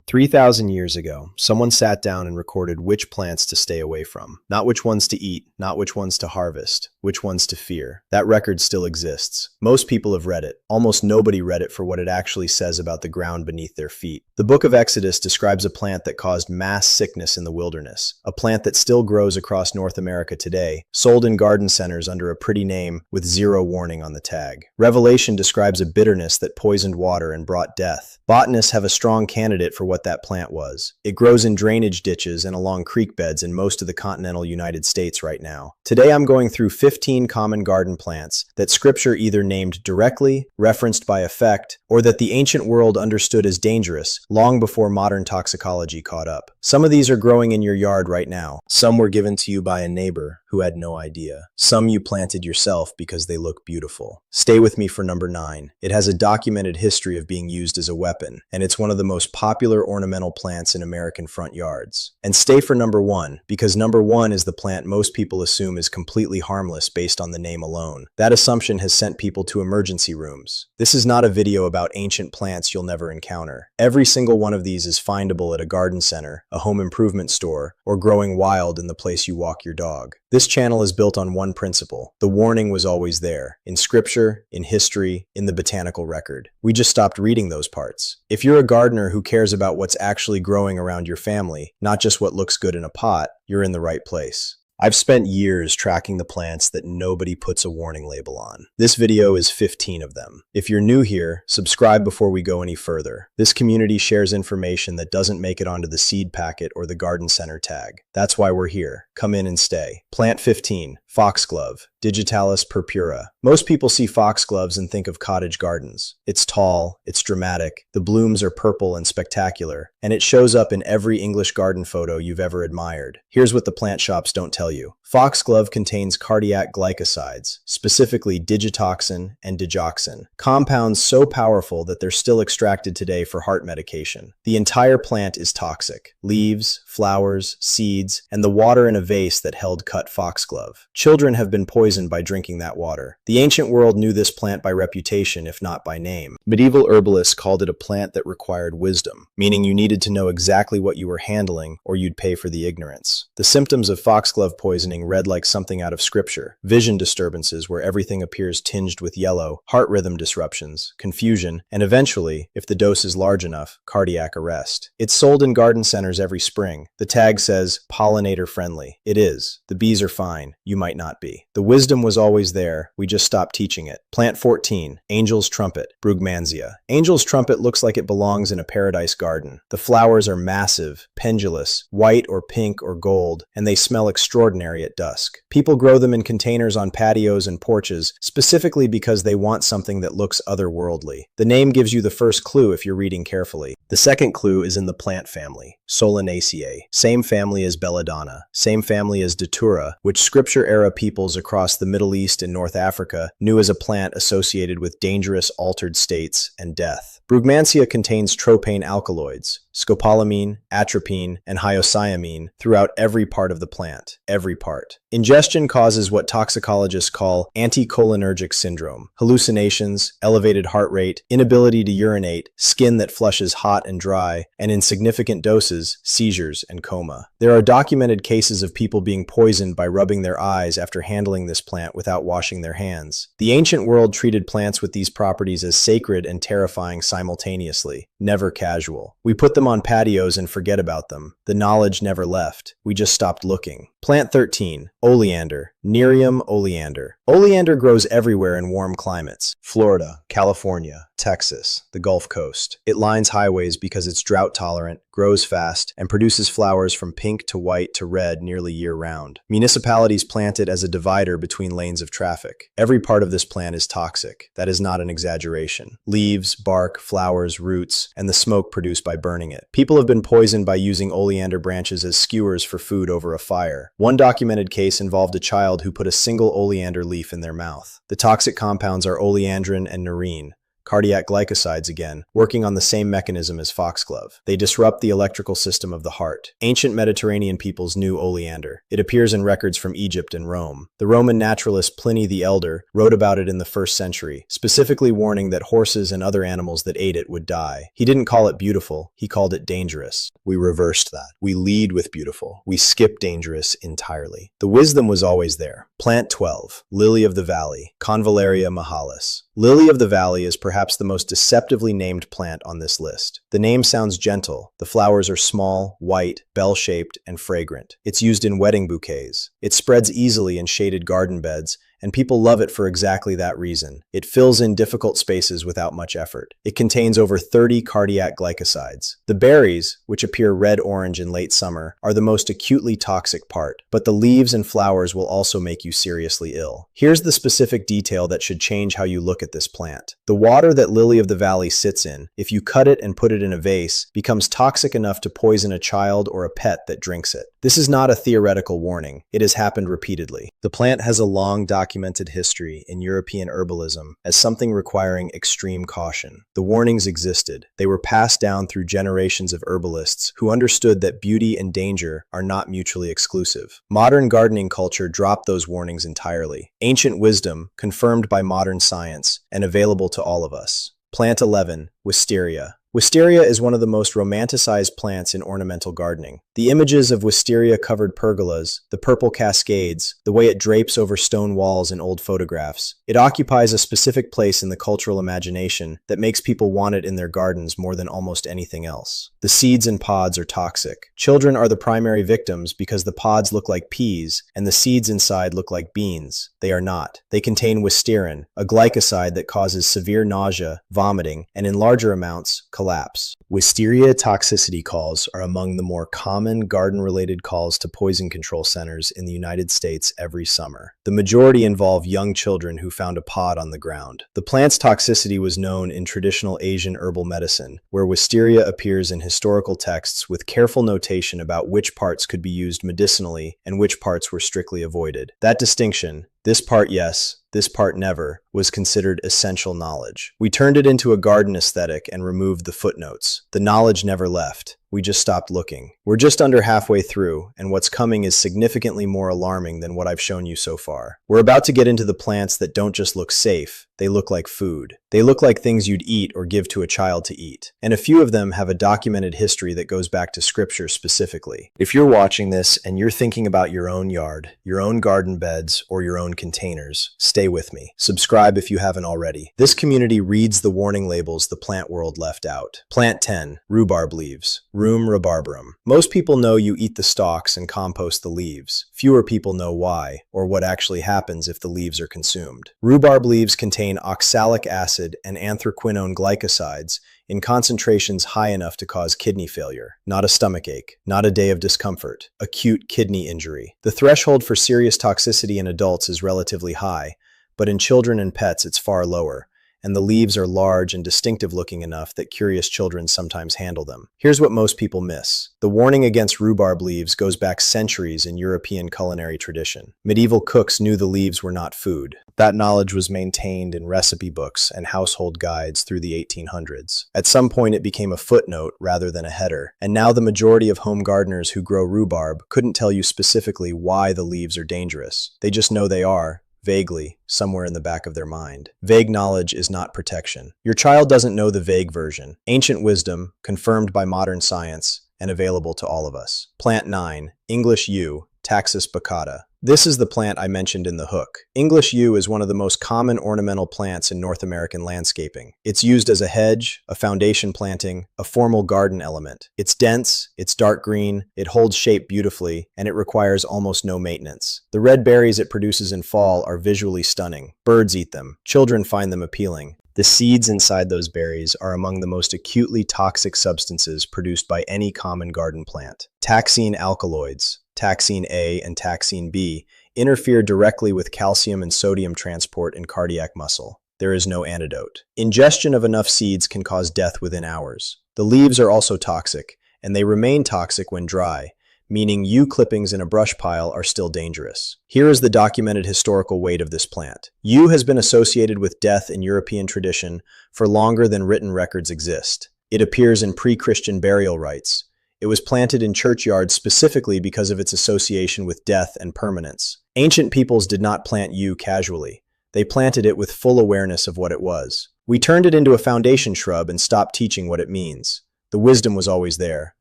3,000 years ago, someone sat down and recorded which plants to stay away from. Not which ones to eat, not which ones to harvest, which ones to fear. That record still exists. Most people have read it. Almost nobody read it for what it actually says about the ground beneath their feet. The book of Exodus describes a plant that caused mass sickness in the wilderness, a plant that still grows across North America today, sold in garden centers under a pretty name with zero warning on the tag. Revelation describes a bitterness that poisoned water and brought death. Botanists have a strong candidate for what that plant was. It grows in drainage ditches and along creek beds in most of the continental United States right now. Today I'm going through 15 common garden plants that Scripture either named directly, referenced by effect, or that the ancient world understood as dangerous long before modern toxicology caught up. Some of these are growing in your yard right now. Some were given to you by a neighbor who had no idea. Some you planted yourself because they look beautiful. Stay with me for number 9. It has a documented history of being used as a weapon, and it's one of the most popular ornamental plants in American front yards. And stay for number 1, because number 1 is the plant most people assume is completely harmless based on the name alone. That assumption has sent people to emergency rooms. This is not a video about ancient plants you'll never encounter. Every single one of these is findable at a garden center, a home improvement store, or growing wild in the place you walk your dog. This channel is built on one principle. The warning was always there, in Scripture, in history, in the botanical record. We just stopped reading those parts. If you're a gardener who cares about what's actually growing around your family, not just what looks good in a pot, you're in the right place. I've spent years tracking the plants that nobody puts a warning label on. This video is 15 of them. If you're new here, subscribe before we go any further. This community shares information that doesn't make it onto the seed packet or the garden center tag. That's why we're here. Come in and stay. Plant 15, foxglove, Digitalis purpura. Most people see foxgloves and think of cottage gardens. It's tall, it's dramatic, the blooms are purple and spectacular, and it shows up in every English garden photo you've ever admired. Here's what the plant shops don't tell you. Foxglove contains cardiac glycosides, specifically digitoxin and digoxin, compounds so powerful that they're still extracted today for heart medication. The entire plant is toxic. Leaves, flowers, seeds, and the water in a vase that held cut foxglove. Children have been poisoned by drinking that water. The ancient world knew this plant by reputation, if not by name. Medieval herbalists called it a plant that required wisdom, meaning you needed to know exactly what you were handling or you'd pay for the ignorance. The symptoms of foxglove poisoning read like something out of Scripture: vision disturbances where everything appears tinged with yellow, heart rhythm disruptions, confusion, and eventually, if the dose is large enough, cardiac arrest. It's sold in garden centers every spring. The tag says pollinator friendly. It is. The bees are fine. You might not be. The wisdom was always there. We just stopped teaching it. Plant 14, angel's trumpet, Brugmansia. Angel's trumpet looks like it belongs in a paradise garden. The flowers are massive, pendulous, white or pink or gold, and they smell extraordinary at dusk. People grow them in containers on patios and porches, specifically because they want something that looks otherworldly. The name gives you the first clue if you're reading carefully. The second clue is in the plant family, Solanaceae. Same family as belladonna, same family as Datura, which Scripture-era peoples across the Middle East and North Africa knew as a plant associated with dangerous altered states and death. Brugmansia contains tropane alkaloids, scopolamine, atropine, and hyoscyamine throughout every part of the plant. Every part. Ingestion causes what toxicologists call anticholinergic syndrome, hallucinations, elevated heart rate, inability to urinate, skin that flushes hot and dry, and in significant doses, seizures and coma. There are documented cases of people being poisoned by rubbing their eyes after handling this plant without washing their hands. The ancient world treated plants with these properties as sacred and terrifying simultaneously, never casual. We put them on patios and forget about them. The knowledge never left. We just stopped looking. Plant 13, oleander, Nerium oleander. Oleander grows everywhere in warm climates: Florida, California, Texas, the Gulf Coast. It lines highways because it's drought tolerant, grows fast, and produces flowers from pink to white to red nearly year-round. Municipalities plant it as a divider between lanes of traffic. Every part of this plant is toxic. That is not an exaggeration. Leaves, bark, flowers, roots, and the smoke produced by burning it. People have been poisoned by using oleander branches as skewers for food over a fire. One documented case involved a child who put a single oleander leaf in their mouth. The toxic compounds are oleandrin and nerine, cardiac glycosides again, working on the same mechanism as foxglove. They disrupt the electrical system of the heart. Ancient Mediterranean peoples knew oleander. It appears in records from Egypt and Rome. The Roman naturalist Pliny the Elder wrote about it in the 1st century, specifically warning that horses and other animals that ate it would die. He didn't call it beautiful, he called it dangerous. We reversed that. We lead with beautiful. We skip dangerous entirely. The wisdom was always there. Plant 12, lily of the valley, Convallaria mahalis. Lily of the valley is perhaps the most deceptively named plant on this list. The name sounds gentle. The flowers are small, white, bell-shaped, and fragrant. It's used in wedding bouquets. It spreads easily in shaded garden beds, and people love it for exactly that reason. It fills in difficult spaces without much effort. It contains over 30 cardiac glycosides. The berries, which appear red-orange in late summer, are the most acutely toxic part, but the leaves and flowers will also make you seriously ill. Here's the specific detail that should change how you look at this plant. The water that lily of the valley sits in, if you cut it and put it in a vase, becomes toxic enough to poison a child or a pet that drinks it. This is not a theoretical warning. It has happened repeatedly. The plant has a long documented history in European herbalism as something requiring extreme caution. The warnings existed. They were passed down through generations of herbalists who understood that beauty and danger are not mutually exclusive. Modern gardening culture dropped those warnings entirely. Ancient wisdom, confirmed by modern science, and available to all of us. Plant 11, Wisteria. Wisteria is one of the most romanticized plants in ornamental gardening. The images of wisteria-covered pergolas, the purple cascades, the way it drapes over stone walls in old photographs. It occupies a specific place in the cultural imagination that makes people want it in their gardens more than almost anything else. The seeds and pods are toxic. Children are the primary victims because the pods look like peas and the seeds inside look like beans. They are not. They contain wisterin, a glycoside that causes severe nausea, vomiting, and in larger amounts, collapse. Wisteria toxicity calls are among the more common garden-related calls to poison control centers in the United States every summer. The majority involve young children who found a pod on the ground. The plant's toxicity was known in traditional Asian herbal medicine, where wisteria appears in historical texts with careful notation about which parts could be used medicinally and which parts were strictly avoided. That distinction, this part yes, this part never, was considered essential knowledge. We turned it into a garden aesthetic and removed the footnotes. The knowledge never left. We just stopped looking. We're just under halfway through, and what's coming is significantly more alarming than what I've shown you so far. We're about to get into the plants that don't just look safe, they look like food. They look like things you'd eat or give to a child to eat. And a few of them have a documented history that goes back to scripture specifically. If you're watching this and you're thinking about your own yard, your own garden beds, or your own containers, stay with me. Subscribe if you haven't already. This community reads the warning labels the plant world left out. Plant 10, rhubarb leaves. Rheum rhabarbrum. Most people know you eat the stalks and compost the leaves. Fewer people know why, or what actually happens if the leaves are consumed. Rhubarb leaves contain oxalic acid and anthraquinone glycosides in concentrations high enough to cause kidney failure, not a stomachache, not a day of discomfort, acute kidney injury. The threshold for serious toxicity in adults is relatively high, but in children and pets it's far lower, and the leaves are large and distinctive looking enough that curious children sometimes handle them. Here's what most people miss. The warning against rhubarb leaves goes back centuries in European culinary tradition. Medieval cooks knew the leaves were not food. That knowledge was maintained in recipe books and household guides through the 1800s. At some point it became a footnote rather than a header, and now the majority of home gardeners who grow rhubarb couldn't tell you specifically why the leaves are dangerous. They just know they are, vaguely, somewhere in the back of their mind. Vague knowledge is not protection. Your child doesn't know the vague version. Ancient wisdom, confirmed by modern science, and available to all of us. Plant 9, English yew, Taxus baccata. This is the plant I mentioned in the hook. English yew is one of the most common ornamental plants in North American landscaping. It's used as a hedge, a foundation planting, a formal garden element. It's dense, it's dark green, it holds shape beautifully, and it requires almost no maintenance. The red berries it produces in fall are visually stunning. Birds eat them. Children find them appealing. The seeds inside those berries are among the most acutely toxic substances produced by any common garden plant. Taxine alkaloids, taxine A and taxine B, interfere directly with calcium and sodium transport in cardiac muscle. There is no antidote. Ingestion of enough seeds can cause death within hours. The leaves are also toxic, and they remain toxic when dry, meaning yew clippings in a brush pile are still dangerous. Here is the documented historical weight of this plant. Yew has been associated with death in European tradition for longer than written records exist. It appears in pre-Christian burial rites. It was planted in churchyards specifically because of its association with death and permanence. Ancient peoples did not plant yew casually. They planted it with full awareness of what it was. We turned it into a foundation shrub and stopped teaching what it means. The wisdom was always there.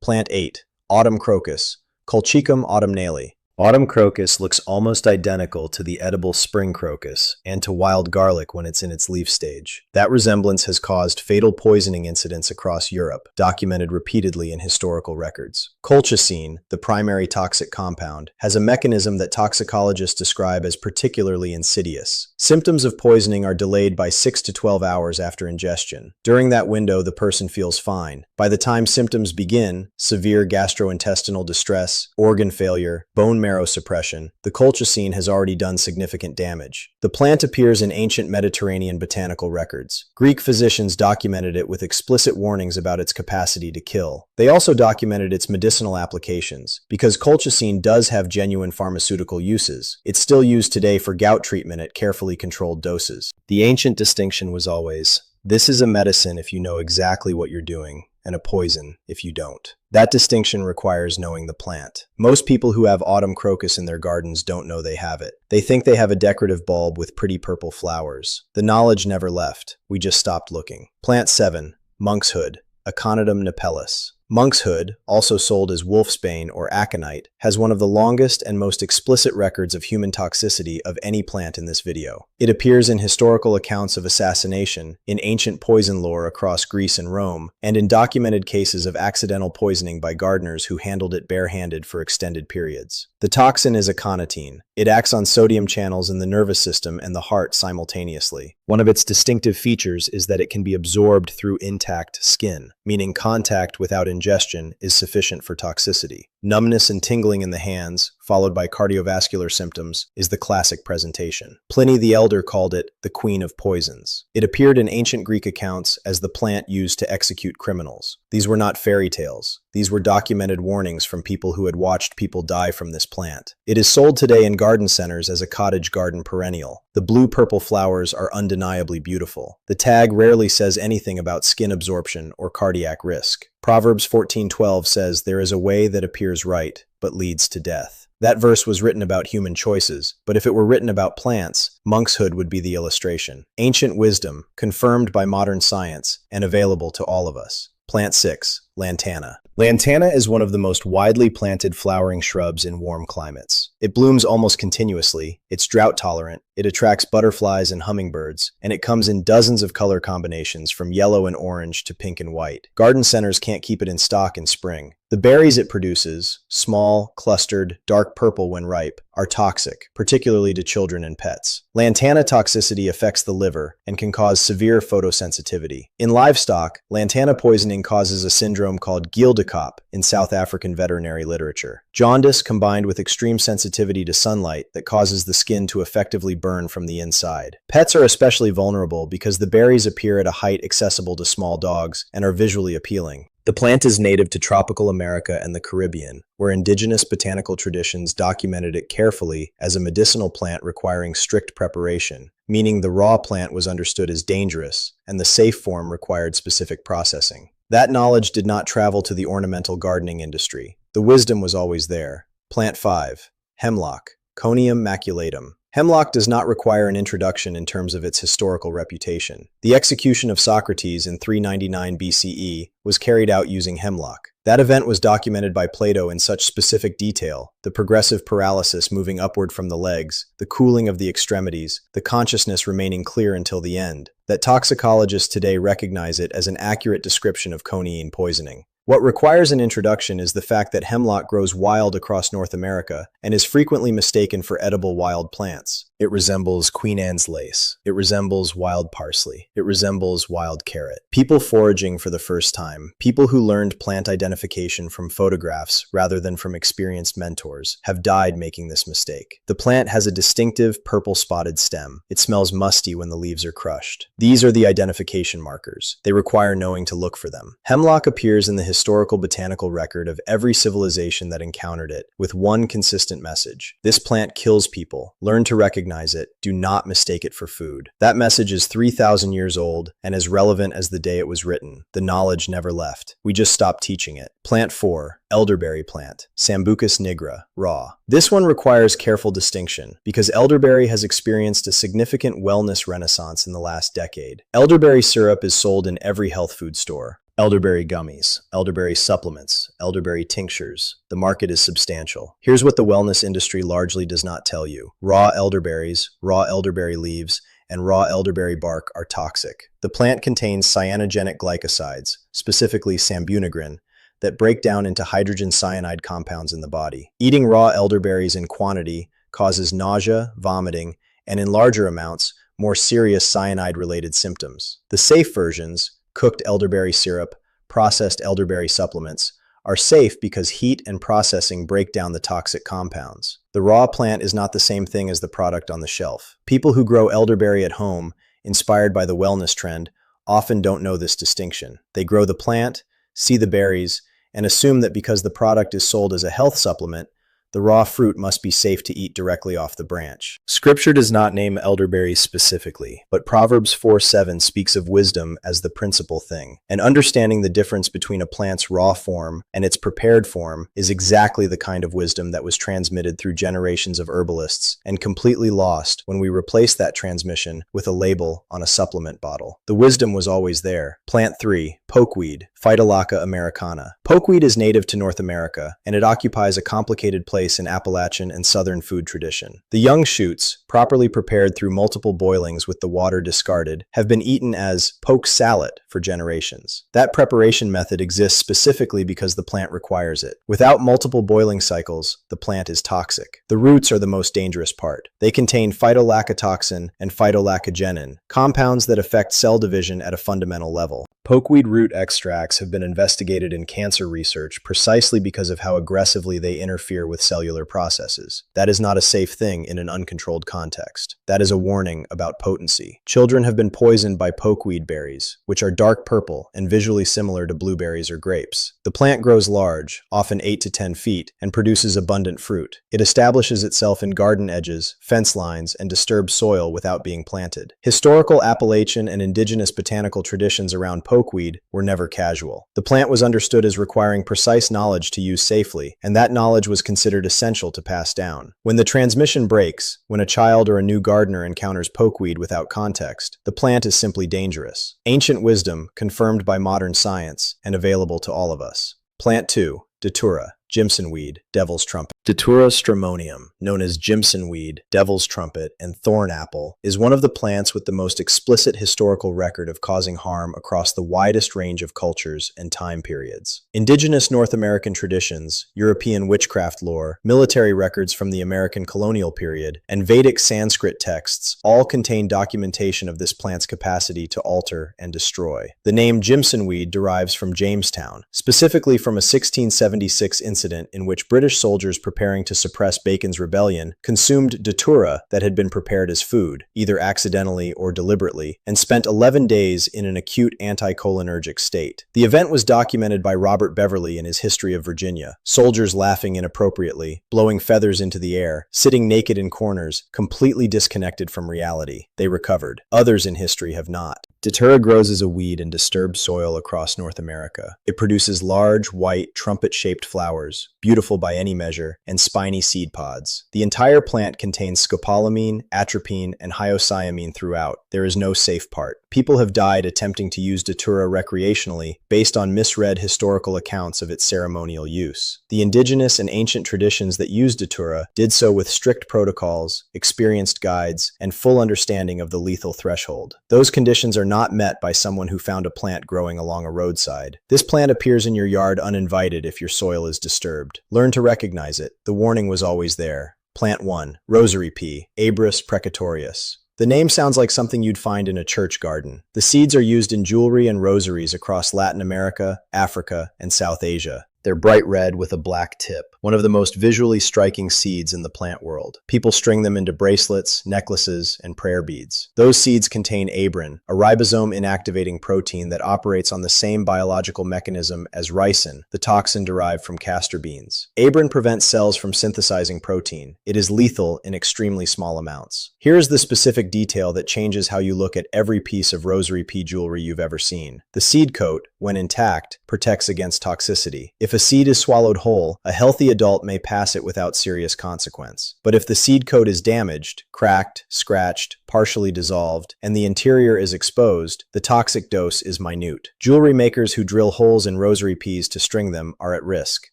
Plant 8. Autumn crocus, Colchicum autumnale. Autumn crocus looks almost identical to the edible spring crocus and to wild garlic when it's in its leaf stage. That resemblance has caused fatal poisoning incidents across Europe, documented repeatedly in historical records. Colchicine, the primary toxic compound, has a mechanism that toxicologists describe as particularly insidious. Symptoms of poisoning are delayed by 6 to 12 hours after ingestion. During that window, the person feels fine. By the time symptoms begin, severe gastrointestinal distress, organ failure, bone marrow suppression, the colchicine has already done significant damage. The plant appears in ancient Mediterranean botanical records. Greek physicians documented it with explicit warnings about its capacity to kill. They also documented its medicinal applications. Because colchicine does have genuine pharmaceutical uses, it's still used today for gout treatment at carefully controlled doses. The ancient distinction was always, this is a medicine if you know exactly what you're doing, and a poison if you don't. That distinction requires knowing the plant. Most people who have autumn crocus in their gardens don't know they have it. They think they have a decorative bulb with pretty purple flowers. The knowledge never left. We just stopped looking. Plant 7. Monkshood, Aconitum napellus. Monkshood, also sold as wolfsbane or aconite, has one of the longest and most explicit records of human toxicity of any plant in this video. It appears in historical accounts of assassination, in ancient poison lore across Greece and Rome, and in documented cases of accidental poisoning by gardeners who handled it barehanded for extended periods. The toxin is aconitine. It acts on sodium channels in the nervous system and the heart simultaneously. One of its distinctive features is that it can be absorbed through intact skin, meaning contact without ingestion is sufficient for toxicity. Numbness and tingling in the hands, followed by cardiovascular symptoms, is the classic presentation. Pliny the Elder called it the queen of poisons. It appeared in ancient Greek accounts as the plant used to execute criminals. These were not fairy tales. These were documented warnings from people who had watched people die from this plant. It is sold today in garden centers as a cottage garden perennial. The blue-purple flowers are undeniably beautiful. The tag rarely says anything about skin absorption or cardiac risk. Proverbs 14:12 says, "There is a way that appears right, but leads to death." That verse was written about human choices, but if it were written about plants, monkshood would be the illustration. Ancient wisdom, confirmed by modern science, and available to all of us. Plant 6. Lantana. Lantana is one of the most widely planted flowering shrubs in warm climates. It blooms almost continuously, it's drought-tolerant, it attracts butterflies and hummingbirds, and it comes in dozens of color combinations from yellow and orange to pink and white. Garden centers can't keep it in stock in spring. The berries it produces, small, clustered, dark purple when ripe, are toxic, particularly to children and pets. Lantana toxicity affects the liver and can cause severe photosensitivity. In livestock, lantana poisoning causes a syndrome called Gildekop in South African veterinary literature. Jaundice combined with extreme sensitivity to sunlight that causes the skin to effectively burn from the inside. Pets are especially vulnerable because the berries appear at a height accessible to small dogs and are visually appealing. The plant is native to tropical America and the Caribbean, where indigenous botanical traditions documented it carefully as a medicinal plant requiring strict preparation, meaning the raw plant was understood as dangerous, and the safe form required specific processing. That knowledge did not travel to the ornamental gardening industry. The wisdom was always there. Plant 5. Hemlock, Conium maculatum. Hemlock does not require an introduction in terms of its historical reputation. The execution of Socrates in 399 BCE was carried out using hemlock. That event was documented by Plato in such specific detail, the progressive paralysis moving upward from the legs, the cooling of the extremities, the consciousness remaining clear until the end, that toxicologists today recognize it as an accurate description of coniine poisoning. What requires an introduction is the fact that hemlock grows wild across North America and is frequently mistaken for edible wild plants. It resembles Queen Anne's lace. It resembles wild parsley. It resembles wild carrot. People foraging for the first time, people who learned plant identification from photographs rather than from experienced mentors, have died making this mistake. The plant has a distinctive purple spotted stem. It smells musty when the leaves are crushed. These are the identification markers. They require knowing to look for them. Hemlock appears in the historical botanical record of every civilization that encountered it, with one consistent message. This plant kills people. Learn to recognize it. Do not mistake it for food. That message is 3,000 years old and as relevant as the day it was written. The knowledge never left. We just stopped teaching it. Plant 4. Elderberry plant, Sambucus nigra, raw. This one requires careful distinction because elderberry has experienced a significant wellness renaissance in the last decade. Elderberry syrup is sold in every health food store. Elderberry gummies, elderberry supplements, elderberry tinctures. The market is substantial. Here's what the wellness industry largely does not tell you. Raw elderberries, raw elderberry leaves, and raw elderberry bark are toxic. The plant contains cyanogenic glycosides, specifically sambunagrin, that break down into hydrogen cyanide compounds in the body. Eating raw elderberries in quantity causes nausea, vomiting, and in larger amounts, more serious cyanide-related symptoms. The safe versions, cooked elderberry syrup, processed elderberry supplements, are safe because heat and processing break down the toxic compounds. The raw plant is not the same thing as the product on the shelf. People who grow elderberry at home, inspired by the wellness trend, often don't know this distinction. They grow the plant, see the berries, and assume that because the product is sold as a health supplement, the raw fruit must be safe to eat directly off the branch. Scripture does not name elderberries specifically, but Proverbs 4:7 speaks of wisdom as the principal thing. And understanding the difference between a plant's raw form and its prepared form is exactly the kind of wisdom that was transmitted through generations of herbalists and completely lost when we replaced that transmission with a label on a supplement bottle. The wisdom was always there. Plant 3, pokeweed, Phytolacca americana. Pokeweed is native to North America, and it occupies a complicated place in Appalachian and Southern food tradition. The young shoots, properly prepared through multiple boilings with the water discarded, have been eaten as poke salad for generations. That preparation method exists specifically because the plant requires it. Without multiple boiling cycles, the plant is toxic. The roots are the most dangerous part. They contain phytolactotoxin and phytolactogenin, compounds that affect cell division at a fundamental level. Pokeweed root extracts have been investigated in cancer research precisely because of how aggressively they interfere with cellular processes. That is not a safe thing in an uncontrolled context. That is a warning about potency. Children have been poisoned by pokeweed berries, which are dark purple and visually similar to blueberries or grapes. The plant grows large, often 8 to 10 feet, and produces abundant fruit. It establishes itself in garden edges, fence lines, and disturbed soil without being planted. Historical Appalachian and indigenous botanical traditions around pokeweed were never casual. The plant was understood as requiring precise knowledge to use safely, and that knowledge was considered essential to pass down. When the transmission breaks, when a child or a new gardener encounters pokeweed without context, the plant is simply dangerous. Ancient wisdom, confirmed by modern science, and available to all of us. Plant 2, Datura, Jimsonweed, devil's trumpet. Datura stramonium, known as Jimsonweed, devil's trumpet, and thorn apple, is one of the plants with the most explicit historical record of causing harm across the widest range of cultures and time periods. Indigenous North American traditions, European witchcraft lore, military records from the American colonial period, and Vedic Sanskrit texts all contain documentation of this plant's capacity to alter and destroy. The name Jimsonweed derives from Jamestown, specifically from a 1676 incident in which British soldiers preparing to suppress Bacon's rebellion consumed datura that had been prepared as food, either accidentally or deliberately, and spent 11 days in an acute anticholinergic state. The event was documented by Robert Beverly in his History of Virginia. Soldiers laughing inappropriately, blowing feathers into the air, sitting naked in corners, completely disconnected from reality. They recovered. Others in history have not. Datura grows as a weed in disturbed soil across North America. It produces large, white, trumpet-shaped flowers, beautiful by any measure, and spiny seed pods. The entire plant contains scopolamine, atropine, and hyoscyamine throughout. There is no safe part. People have died attempting to use Datura recreationally based on misread historical accounts of its ceremonial use. The indigenous and ancient traditions that used Datura did so with strict protocols, experienced guides, and full understanding of the lethal threshold. Those conditions are not met by someone who found a plant growing along a roadside. This plant appears in your yard uninvited if your soil is disturbed. Learn to recognize it. The warning was always there. Plant 1, Rosary Pea, Abris precatorius. The name sounds like something you'd find in a church garden. The seeds are used in jewelry and rosaries across Latin America, Africa, and South Asia. They're bright red with a black tip, one of the most visually striking seeds in the plant world. People string them into bracelets, necklaces, and prayer beads. Those seeds contain abrin, a ribosome inactivating protein that operates on the same biological mechanism as ricin, the toxin derived from castor beans. Abrin prevents cells from synthesizing protein. It is lethal in extremely small amounts. Here is the specific detail that changes how you look at every piece of Rosary Pea jewelry you've ever seen. The seed coat, when intact, protects against toxicity. If a seed is swallowed whole, a healthy adult may pass it without serious consequence. But if the seed coat is damaged, cracked, scratched, partially dissolved, and the interior is exposed, the toxic dose is minute. Jewelry makers who drill holes in rosary peas to string them are at risk.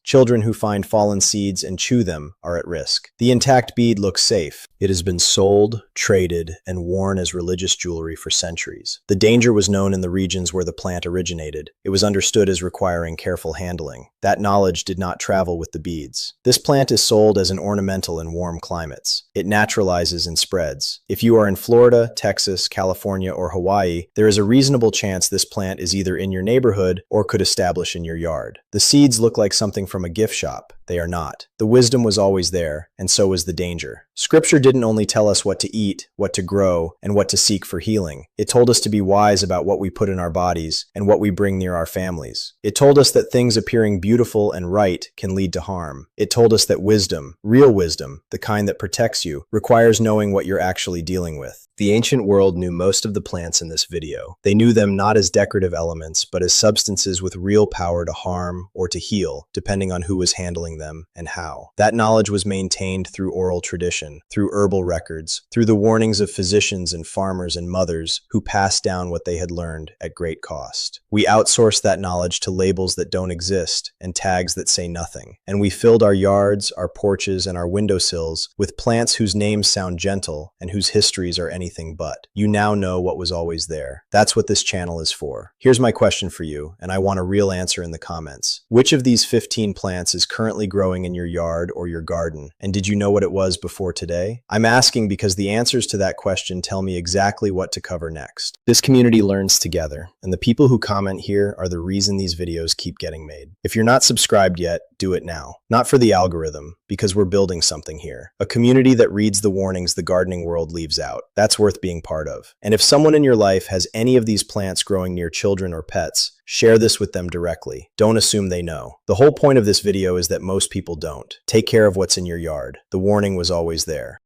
Children who find fallen seeds and chew them are at risk. The intact bead looks safe. It has been sold, traded, and worn as religious jewelry for centuries. The danger was known in the regions where the plant originated. It was understood as requiring careful handling. That knowledge did not travel with the beads. This plant is sold as an ornamental in warm climates. It naturalizes and spreads. If you are in Florida, Texas, California, or Hawaii, there is a reasonable chance this plant is either in your neighborhood or could establish in your yard. The seeds look like something from a gift shop. They are not. The wisdom was always there, and so was the danger. Scripture didn't only tell us what to eat, what to grow, and what to seek for healing. It told us to be wise about what we put in our bodies and what we bring near our families. It told us that things appearing beautiful and right can lead to harm. It told us that wisdom, real wisdom, the kind that protects you, requires knowing what you're actually dealing with. The ancient world knew most of the plants in this video. They knew them not as decorative elements, but as substances with real power to harm or to heal, depending on who was handling them and how. That knowledge was maintained through oral tradition, through herbal records, through the warnings of physicians and farmers and mothers who passed down what they had learned at great cost. We outsourced that knowledge to labels that don't exist and tags that say nothing. And we filled our yards, our porches, and our windowsills with plants whose names sound gentle and whose histories are anything but. You now know what was always there. That's what this channel is for. Here's my question for you, and I want a real answer in the comments. Which of these 15 plants is currently growing in your yard or your garden? And did you know what it was before today? I'm asking because the answers to that question tell me exactly what to cover next. This community learns together, and the people who comment here are the reason these videos keep getting made. If you're not subscribed yet, do it now. Not for the algorithm, because we're building something here. A community that reads the warnings the gardening world leaves out. That's worth being part of. And if someone in your life has any of these plants growing near children or pets, share this with them directly. Don't assume they know. The whole point of this video is that most people don't. Take care of what's in your yard. The warning was always there.